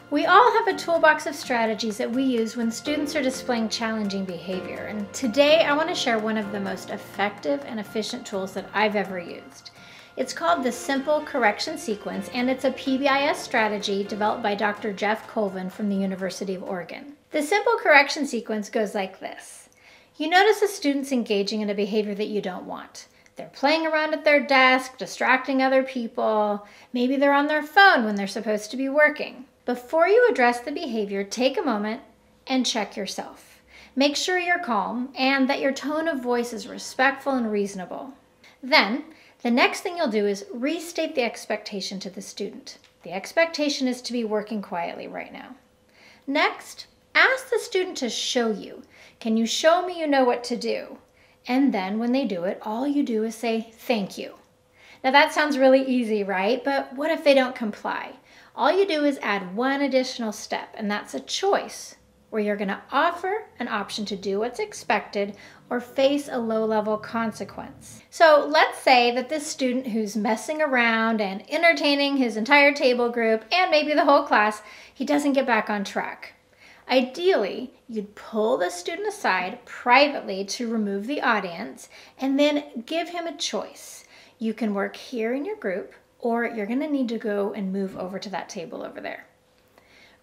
We all have a toolbox of strategies that we use when students are displaying challenging behavior, and today I want to share one of the most effective and efficient tools that I've ever used. It's called the Simple Correction Sequence, and it's a PBIS strategy developed by Dr. Jeff Colvin from the University of Oregon. The Simple Correction Sequence goes like this. You notice a student's engaging in a behavior that you don't want. They're playing around at their desk, distracting other people. Maybe they're on their phone when they're supposed to be working. Before you address the behavior, take a moment and check yourself. Make sure you're calm and that your tone of voice is respectful and reasonable. Then, the next thing you'll do is restate the expectation to the student. The expectation is to be working quietly right now. Next, ask the student to show you. Can you show me you know what to do? And then when they do it, all you do is say, thank you. Now that sounds really easy, right? But what if they don't comply? All you do is add one additional step, and that's a choice, where you're going to offer an option to do what's expected or face a low-level consequence. So let's say that this student who's messing around and entertaining his entire table group and maybe the whole class, he doesn't get back on track. Ideally, you'd pull the student aside privately to remove the audience and then give him a choice. You can work here in your group, or you're going to need to go and move over to that table over there.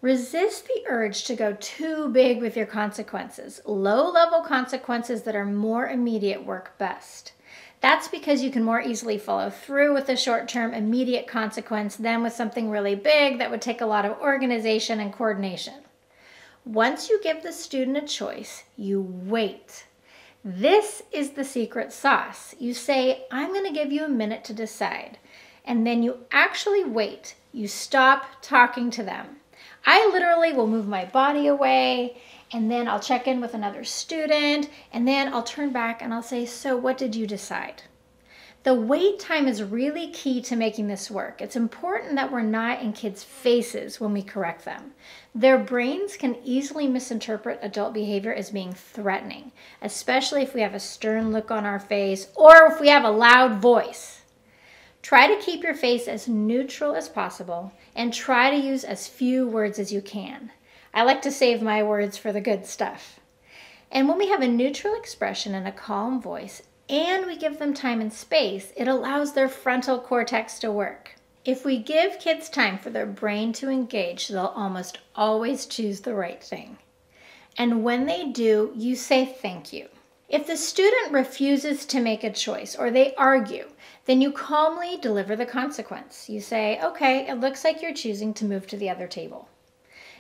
Resist the urge to go too big with your consequences. Low-level consequences that are more immediate work best. That's because you can more easily follow through with a short-term immediate consequence than with something really big that would take a lot of organization and coordination. Once you give the student a choice, you wait. This is the secret sauce. You say, I'm going to give you a minute to decide. And then you actually wait. You stop talking to them. I literally will move my body away, and then I'll check in with another student, and then I'll turn back and I'll say, so what did you decide? The wait time is really key to making this work. It's important that we're not in kids' faces when we correct them. Their brains can easily misinterpret adult behavior as being threatening, especially if we have a stern look on our face or if we have a loud voice. Try to keep your face as neutral as possible and try to use as few words as you can. I like to save my words for the good stuff. And when we have a neutral expression and a calm voice, and we give them time and space, it allows their frontal cortex to work. If we give kids time for their brain to engage, they'll almost always choose the right thing. And when they do, you say thank you. If the student refuses to make a choice or they argue, then you calmly deliver the consequence. You say, okay, it looks like you're choosing to move to the other table.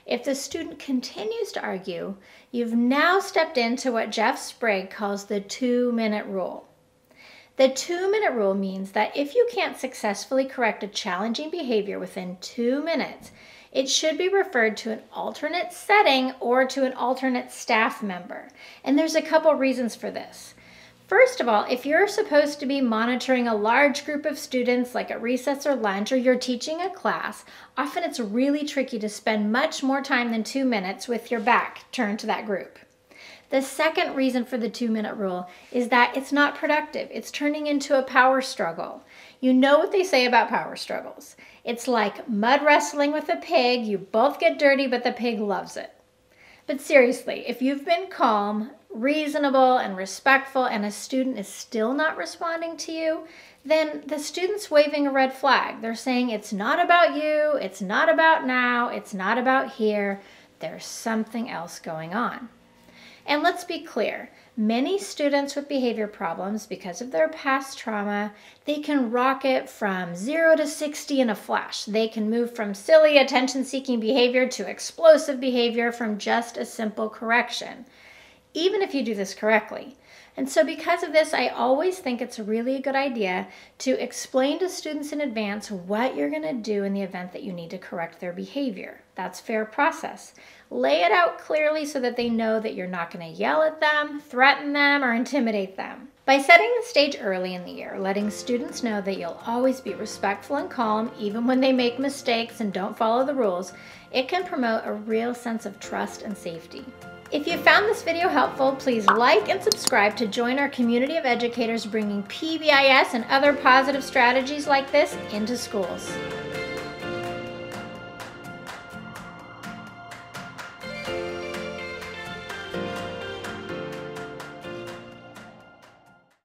If the student continues to argue, you've now stepped into what Jeff Sprague calls the 2-minute rule. The 2-minute rule means that if you can't successfully correct a challenging behavior within 2 minutes, it should be referred to an alternate setting or to an alternate staff member. And there's a couple reasons for this. First of all, if you're supposed to be monitoring a large group of students like at recess or lunch, or you're teaching a class, often it's really tricky to spend much more time than 2 minutes with your back turned to that group. The second reason for the 2-minute rule is that it's not productive. It's turning into a power struggle. You know what they say about power struggles. It's like mud wrestling with a pig. You both get dirty, but the pig loves it. But seriously, if you've been calm, reasonable, and respectful, and a student is still not responding to you, then the student's waving a red flag. They're saying it's not about you, it's not about now, it's not about here. There's something else going on. And let's be clear, many students with behavior problems, because of their past trauma, they can rocket from 0 to 60 in a flash. They can move from silly attention-seeking behavior to explosive behavior from just a simple correction, even if you do this correctly. And so because of this, I always think it's really a good idea to explain to students in advance what you're going to do in the event that you need to correct their behavior. That's fair process. Lay it out clearly so that they know that you're not going to yell at them, threaten them, or intimidate them. By setting the stage early in the year, letting students know that you'll always be respectful and calm even when they make mistakes and don't follow the rules, it can promote a real sense of trust and safety. If you found this video helpful, please like and subscribe to join our community of educators bringing PBIS and other positive strategies like this into schools.